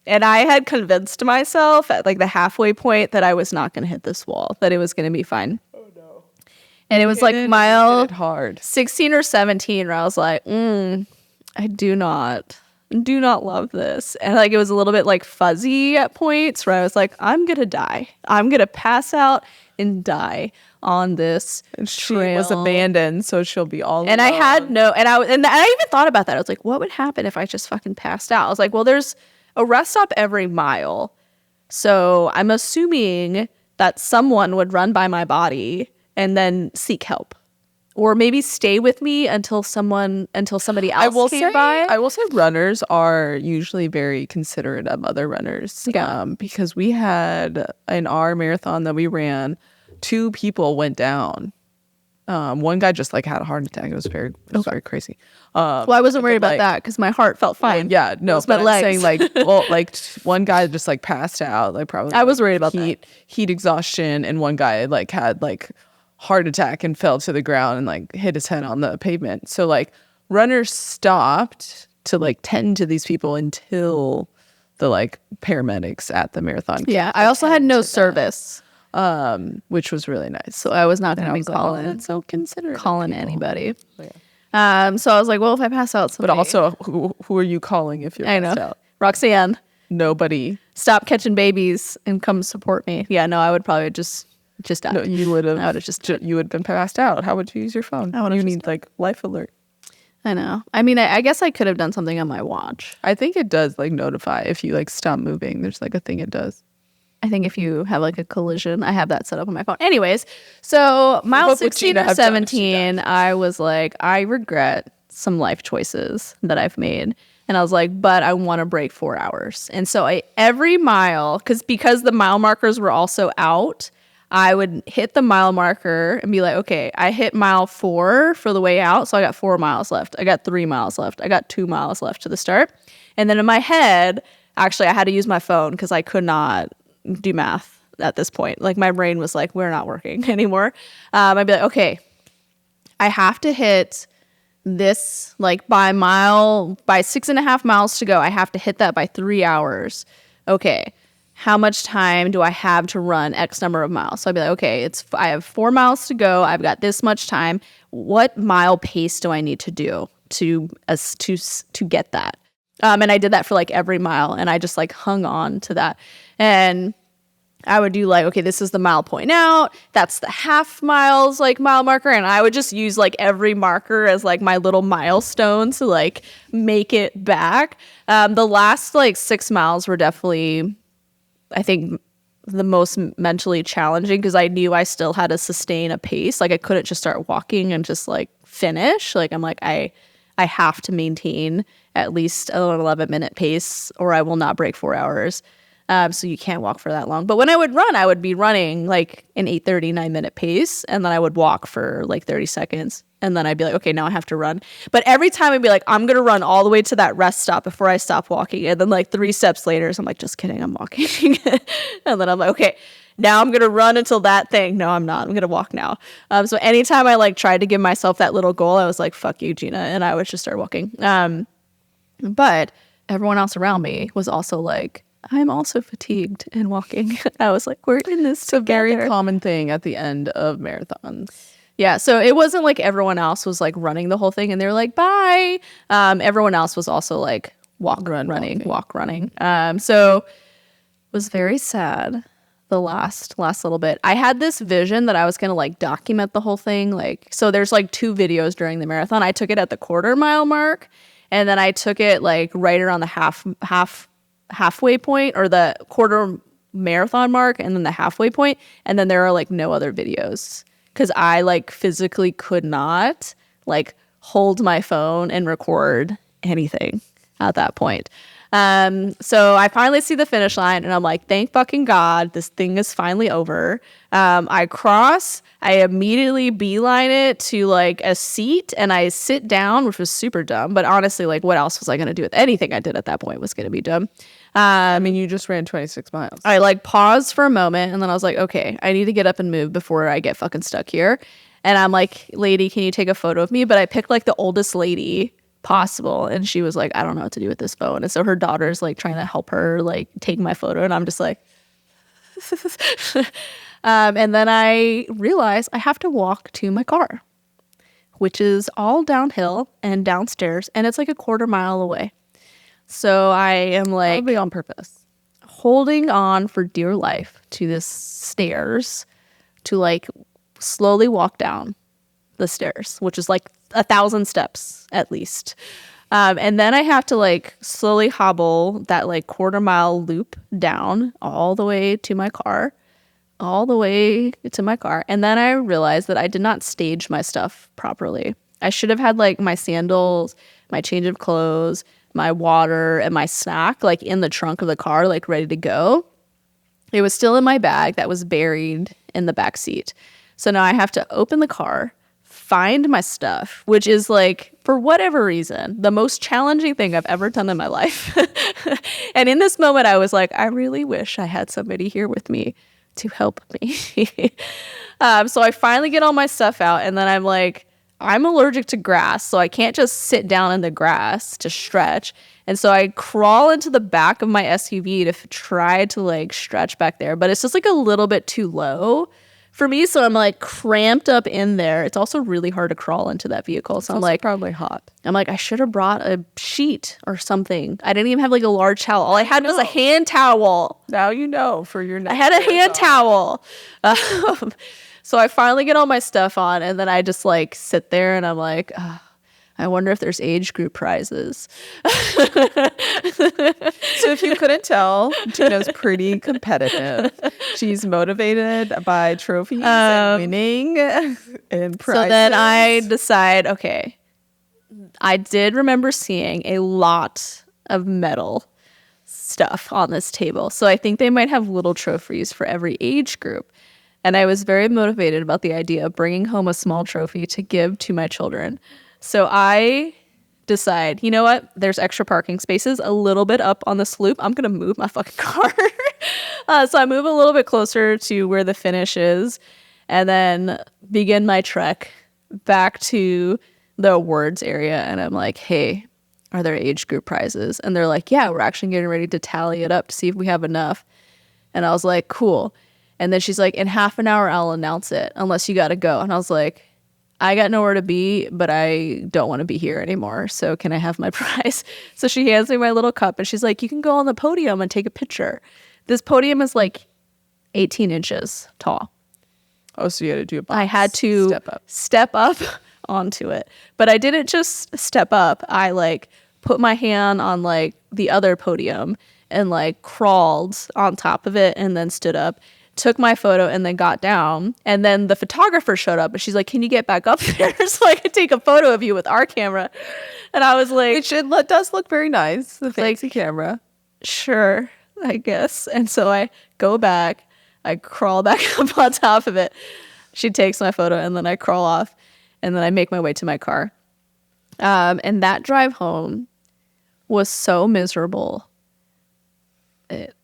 and I had convinced myself at like the halfway point that I was not going to hit this wall, that it was going to be fine. Oh no! And it was like mile hard 16 or 17 where I was like, I do not love this. And like it was a little bit like fuzzy at points where I was like, I'm gonna die. I'm gonna pass out and die on this She trail. was abandoned, so she'll be all And alone. I had no, and I even thought about that. I was like, what would happen if I just fucking passed out? I was like, well, there's a rest stop every mile. So I'm assuming that someone would run by my body and then seek help. Or maybe stay with me until somebody else came by. I will say runners are usually very considerate of other runners. Yeah. Because we had, in our marathon that we ran, 2 people went down. One guy just like had a heart attack. It was very crazy. Well, I wasn't worried about that because my heart felt fine. Yeah, no, It was my but I'm legs. saying like, well, like one guy just like passed out, like probably. I was worried about heat exhaustion, and one guy like had like heart attack and fell to the ground and like hit his head on the pavement. So like runners stopped to like tend to these people until the like paramedics at the marathon. Yeah, I also had no service, which was really nice. so I was not going And to I be was like, oh, that's so considerate. calling anybody. So I was like, well, if I pass out, But somebody, also, who are you calling if you're I know, passed out? Roxanne, Nobody. stop catching babies and come support me. Yeah, no, I would probably just die. No, you would have. I would have just. You would have been passed out. How would you use your phone? I would've You just need like life alert. I know. I mean, I guess I could have done something on my watch. I think it does like notify if you like stop moving. There's like a thing it does. I think if you have like a collision, I have that set up on my phone. Anyways, so mile What would 16 Gina or have done if she 17, I was like, I regret some life choices that I've made. And I was like, but I want to break 4 hours. And so every mile, because the mile markers were also out, I would hit the mile marker and be like, okay, I hit mile 4 for the way out. So I got 4 miles left. I got 3 miles left. I got 2 miles left to the start. And then in my head, actually, I had to use my phone because I could not do math at this point. Like my brain was like, we're not working anymore. I'd be like, okay, I have to hit this like by 6.5 miles to go. I have to hit that by 3 hours. Okay. How much time do I have to run X number of miles? So I'd be like, okay, I have 4 miles to go. I've got this much time. What mile pace do I need to do to get that? And I did that for like every mile, and I just like hung on to that. And I would do like, okay, this is the mile point out. That's the half miles like mile marker. And I would just use like every marker as like my little milestone to like make it back. The last like 6 miles were definitely, I think, the most mentally challenging because I knew I still had to sustain a pace. Like I couldn't just start walking and just like finish. Like I'm like, I have to maintain at least an 11-minute pace or I will not break 4 hours. So you can't walk for that long. But when I would run, I would be running like an 8:30, 9-minute pace. And then I would walk for like 30 seconds. And then I'd be like, okay, now I have to run. But every time I'd be like, I'm going to run all the way to that rest stop before I stop walking. And then like 3 steps later, so I'm like, just kidding, I'm walking. And then I'm like, okay, now I'm going to run until that thing. No, I'm not. I'm going to walk now. So anytime I like tried to give myself that little goal, I was like, fuck you, Gina. And I would just start walking. But everyone else around me was also like, I'm also fatigued and walking. I was like, we're in this together. Very common thing at the end of marathons. Yeah, so it wasn't like everyone else was like running the whole thing and they were like, bye. Everyone else was also like walk, running. So it was very sad the last little bit. I had this vision that I was going to like document the whole thing. Like, so there's like 2 videos during the marathon. I took it at the quarter-mile mark, and then I took it like right around the halfway point, or the quarter marathon mark, and then the halfway point. And then there are like no other videos because I like physically could not like hold my phone and record anything at that point. So I finally see the finish line and I'm like, thank fucking God, this thing is finally over. I cross, I immediately beeline it to like a seat and I sit down, which was super dumb. But honestly, like what else was I going to do with anything I did at that point was going to be dumb. I mean, you just ran 26 miles. I like paused for a moment and then I was like, okay, I need to get up and move before I get fucking stuck here. And I'm like, lady, can you take a photo of me? But I picked like the oldest lady possible, and she was like, I don't know what to do with this phone. And so her daughter's like trying to help her like take my photo, and I'm just like and then I realized I have to walk to my car, which is all downhill and downstairs, and it's like a quarter mile away. So I am like, probably on purpose, holding on for dear life to this stairs to like slowly walk down the stairs, which is like 1,000 steps at least. And then I have to like slowly hobble that like quarter mile loop down all the way to my car. And then I realized that I did not stage my stuff properly. I should have had like my sandals, my change of clothes, my water, and my snack like in the trunk of the car, like ready to go. It was still in my bag that was buried in the back seat. So now I have to open the car, find my stuff, which is like, for whatever reason, the most challenging thing I've ever done in my life. And in this moment, I was like, I really wish I had somebody here with me to help me. So I finally get all my stuff out, and then I'm like, I'm allergic to grass, so I can't just sit down in the grass to stretch. And so I crawl into the back of my SUV to try to like stretch back there, but it's just like a little bit too low for me, so I'm like cramped up in there. It's also really hard to crawl into that vehicle. So I'm like, probably hot. I'm like, I should have brought a sheet or something. I didn't even have like a large towel. All I had was a hand towel. Now you know for your next I had a hand towel. So I finally get all my stuff on, and then I just like sit there and I'm like, I wonder if there's age group prizes. So if you couldn't tell, Gina's pretty competitive. She's motivated by trophies and winning and prizes. So then I decide, okay, I did remember seeing a lot of metal stuff on this table. So I think they might have little trophies for every age group. And I was very motivated about the idea of bringing home a small trophy to give to my children. So I decide, you know what? There's extra parking spaces a little bit up on the slope. I'm going to move my fucking car. So I move a little bit closer to where the finish is and then begin my trek back to the awards area. And I'm like, hey, are there age group prizes? And they're like, yeah, we're actually getting ready to tally it up to see if we have enough. And I was like, cool. And then she's like, in half an hour, I'll announce it unless you got to go. And I was like, I got nowhere to be, but I don't want to be here anymore. So can I have my prize? So she hands me my little cup and she's like, you can go on the podium and take a picture. This podium is like 18 inches tall. Oh, so you had to do a box. I had to step up onto it. But I didn't just step up. I like put my hand on like the other podium and like crawled on top of it and then stood up. Took my photo and then got down, and then the photographer showed up and she's like, can you get back up there so I could take a photo of you with our camera? And I was like, it does look very nice, the fancy camera. Sure. I guess. And so I go back, I crawl back up on top of it. She takes my photo, and then I crawl off, and then I make my way to my car. And that drive home was so miserable.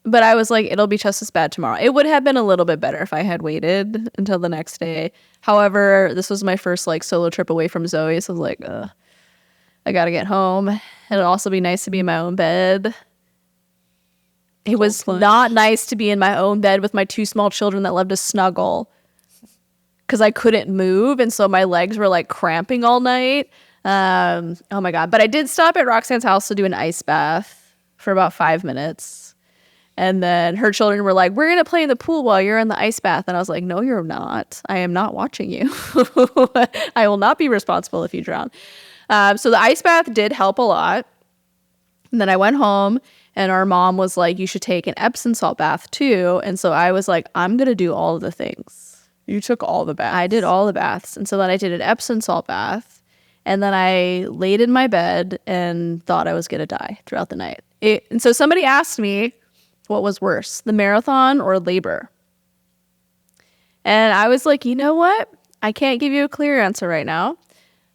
But I was like, it'll be just as bad tomorrow. It would have been a little bit better if I had waited until the next day. However, this was my first like solo trip away from Zoe. So I was like, I got to get home. It'd also be nice to be in my own bed. It was not nice to be in my own bed with my 2 small children that love to snuggle because I couldn't move. And so my legs were like cramping all night. Oh my God. But I did stop at Roxanne's house to do an ice bath for about 5 minutes. And then her children were like, we're going to play in the pool while you're in the ice bath. And I was like, no, you're not. I am not watching you. I will not be responsible if you drown. So the ice bath did help a lot. And then I went home, and our mom was like, you should take an Epsom salt bath too. And so I was like, I'm going to do all of the things. You took all the baths. I did all the baths. And so then I did an Epsom salt bath. And then I laid in my bed and thought I was going to die throughout the night. And so somebody asked me, what was worse, the marathon or labor? And I was like, you know what? I can't give you a clear answer right now.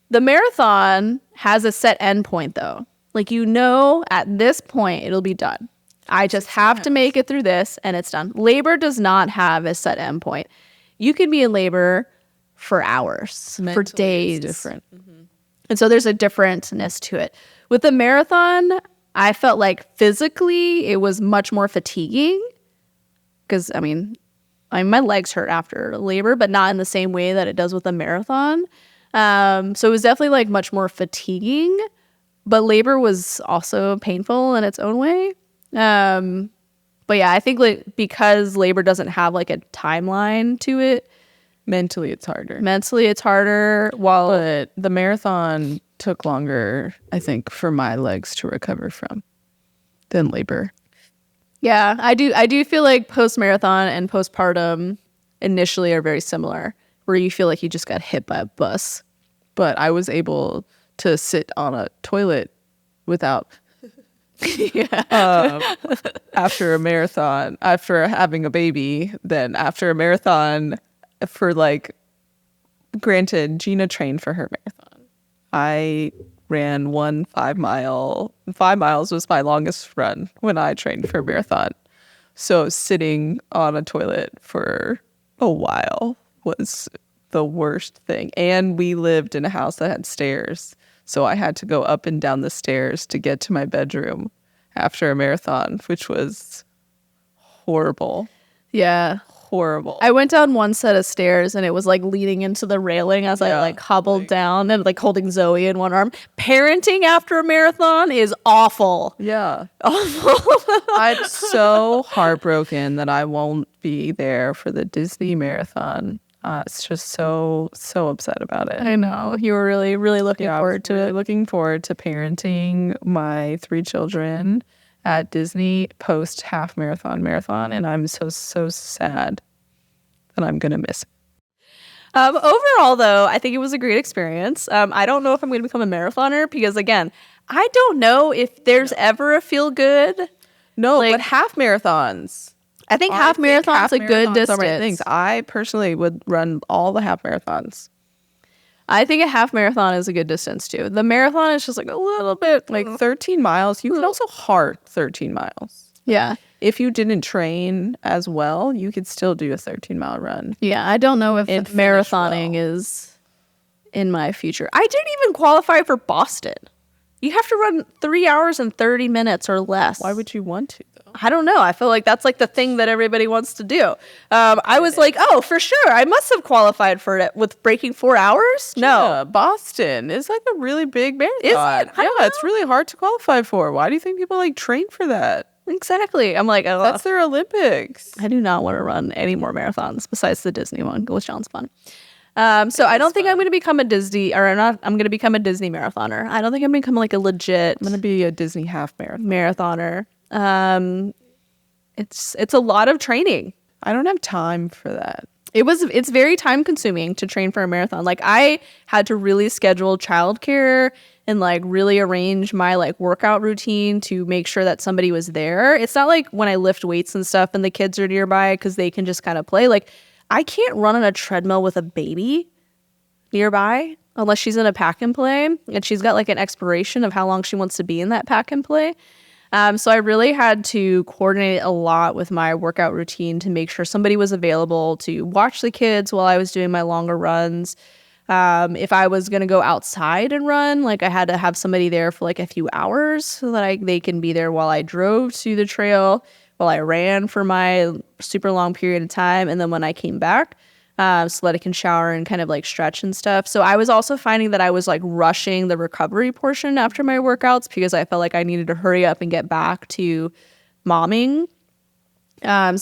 The marathon has a set end point, though. Like, you know, at this point, it'll be done. I just have to make it through this, and it's done. Labor does not have a set end point. You can be in labor for hours, mentally, for days. It's different. Mm-hmm. And so there's a differentness to it. With the marathon, I felt like physically it was much more fatiguing because, I mean, my legs hurt after labor, but not in the same way that it does with a marathon. So it was definitely like much more fatiguing, but labor was also painful in its own way. But yeah, I think like because labor doesn't have like a timeline to it, mentally it's harder. But the marathon took longer, I think, for my legs to recover from than labor. Yeah, I do feel like post-marathon and postpartum initially are very similar, where you feel like you just got hit by a bus. But I was able to sit on a toilet without after a marathon, after having a baby, then after a marathon for like, granted, Gina trained for her marathon. I ran 5 mile. 5 miles was my longest run when I trained for a marathon. So sitting on a toilet for a while was the worst thing. And we lived in a house that had stairs. So I had to go up and down the stairs to get to my bedroom after a marathon, which was horrible. Yeah. Horrible. I went down one set of stairs and it was like leaning into the railing as I like hobbled down and like holding Zoe in one arm. Parenting after a marathon is awful. Yeah. Awful. I'm so heartbroken that I won't be there for the Disney marathon. It's just so upset about it. I know. You were really, really looking forward to it. Looking forward to parenting my 3 children at Disney post half marathon, and I'm so sad that I'm gonna miss it. Overall, though, I think it was a great experience. I don't know if I'm going to become a marathoner because, again, I don't know if there's ever a feel good. No, like, but half marathons. I think half marathon's a good distance. I personally would run all the half marathons. I think a half marathon is a good distance too. The marathon is just like a little bit like 13 miles. You could also heart 13 miles. Yeah. If you didn't train as well, you could still do a 13-mile run. Yeah, I don't know if marathoning is in my future. I didn't even qualify for Boston. You have to run 3 hours and 30 minutes or less. Why would you want to, though? I don't know. I feel like that's like the thing that everybody wants to do. I was like, oh, for sure. I must have qualified for it with breaking 4 hours. No. Yeah, Boston is like a really big marathon. Is it? Yeah, it's really hard to qualify for. Why do you think people like train for that? Exactly. I'm like, oh, that's their Olympics. I do not want to run any more marathons besides the Disney one, which sounds fun. So I don't think I'm going to become a Disney, or not. I'm going to become a Disney marathoner. I don't think I'm going to become like a legit. I'm going to be a Disney half marathoner. It's a lot of training. I don't have time for that. It's very time consuming to train for a marathon. Like I had to really schedule childcare and like really arrange my like workout routine to make sure that somebody was there. It's not like when I lift weights and stuff and the kids are nearby because they can just kind of play. Like I can't run on a treadmill with a baby nearby unless she's in a pack and play and she's got like an expiration of how long she wants to be in that pack and play. So I really had to coordinate a lot with my workout routine to make sure somebody was available to watch the kids while I was doing my longer runs. If I was going to go outside and run, like I had to have somebody there for like a few hours so that they can be there while I drove to the trail, while I ran for my super long period of time. And then when I came back, so that I can shower and kind of like stretch and stuff. So I was also finding that I was like rushing the recovery portion after my workouts because I felt like I needed to hurry up and get back to momming. And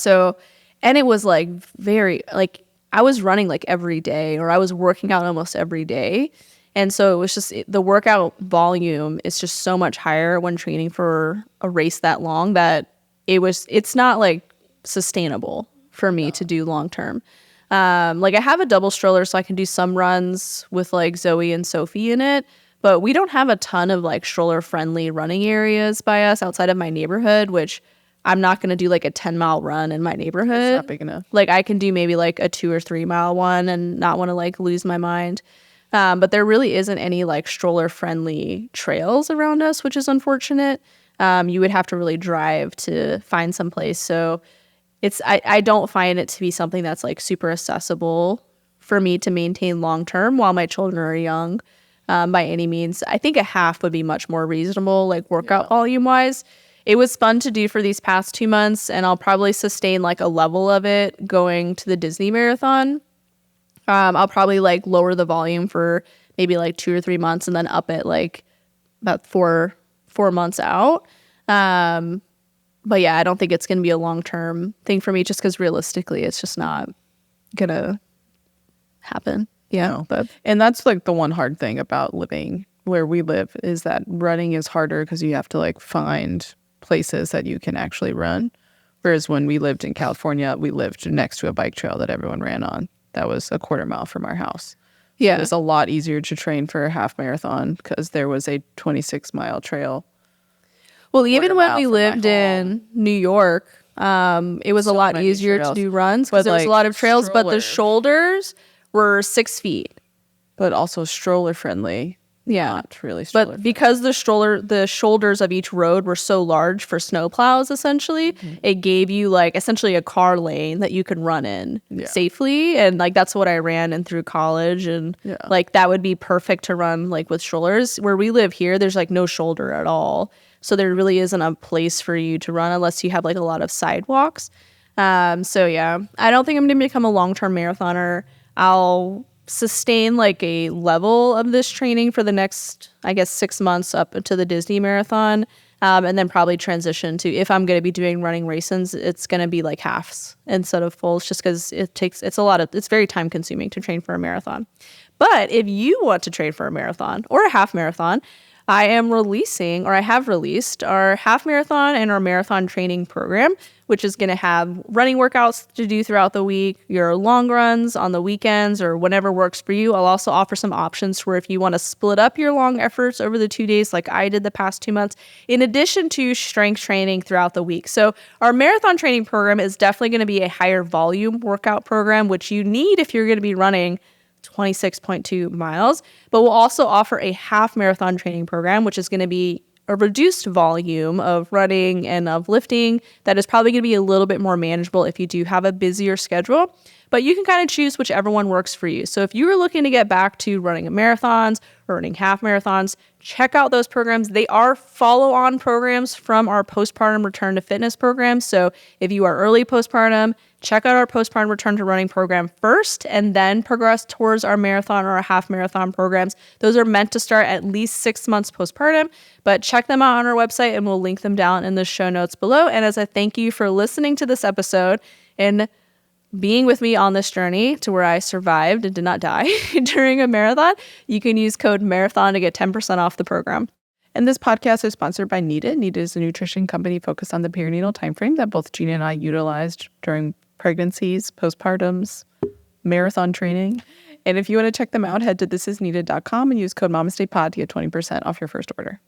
it was like very, like I was running like every day or I was working out almost every day. And so it was just the workout volume is just so much higher when training for a race that long that it's not like sustainable for me to do long term. Like I have a double stroller so I can do some runs with like Zoe and Sophie in it, but we don't have a ton of like stroller friendly running areas by us outside of my neighborhood, which I'm not going to do like a 10-mile run in my neighborhood. It's not big enough. Like I can do maybe like a 2 or 3 mile one and not want to like lose my mind. But there really isn't any like stroller friendly trails around us, which is unfortunate. You would have to really drive to find some place. So I don't find it to be something that's like super accessible for me to maintain long term while my children are young by any means. I think a half would be much more reasonable, like workout volume wise. It was fun to do for these past 2 months, and I'll probably sustain like a level of it going to the Disney marathon. I'll probably like lower the volume for maybe like 2 or 3 months and then up it like about four months out. But yeah, I don't think it's going to be a long-term thing for me just because realistically it's just not going to happen. Yeah. No. And that's like the one hard thing about living where we live is that running is harder because you have to like find places that you can actually run. Whereas when we lived in California, we lived next to a bike trail that everyone ran on. That was a 1/4 mile from our house. Yeah. It was a lot easier to train for a half marathon because there was a 26-mile trail. Well, even when we lived in New York, it was a lot easier to do runs because there was a lot of trails, but the shoulders were 6 feet. But also stroller friendly. Yeah. Not really stroller But because the shoulders of each road were so large for snowplows, essentially, it gave you like essentially a car lane that you could run in safely. And like that's what I ran in through college. And like that would be perfect to run like with strollers. Where we live here, there's like no shoulder at all. So there really isn't a place for you to run unless you have like a lot of sidewalks. So yeah, I don't think I'm going to become a long-term marathoner. I'll sustain like a level of this training for the next, I guess, 6 months up to the Disney marathon. And then probably transition to, if I'm going to be doing running races, it's going to be like halves instead of fulls just because it's very time consuming to train for a marathon. But if you want to train for a marathon or a half marathon, I have released our half marathon and our marathon training program, which is going to have running workouts to do throughout the week, your long runs on the weekends or whenever works for you. I'll also offer some options for if you want to split up your long efforts over the 2 days like I did the past 2 months, in addition to strength training throughout the week. So our marathon training program is definitely going to be a higher volume workout program, which you need if you're going to be running 26.2 miles, but we'll also offer a half marathon training program, which is going to be a reduced volume of running and of lifting that is probably going to be a little bit more manageable if you do have a busier schedule, but you can kind of choose whichever one works for you. So if you are looking to get back to running marathons or running half marathons, check out those programs. They are follow-on programs from our postpartum return to fitness program. So if you are early postpartum, check out our postpartum return to running program first and then progress towards our marathon or our half marathon programs. Those are meant to start at least 6 months postpartum, but check them out on our website and we'll link them down in the show notes below. And as a thank you for listening to this episode and being with me on this journey to where I survived and did not die during a marathon, you can use code MARATHON to get 10% off the program. And this podcast is sponsored by Nita. Nita is a nutrition company focused on the perinatal timeframe that both Gina and I utilized during pregnancies, postpartums, marathon training. And if you want to check them out, head to thisisneeded.com and use code MamastePod to get 20% off your first order.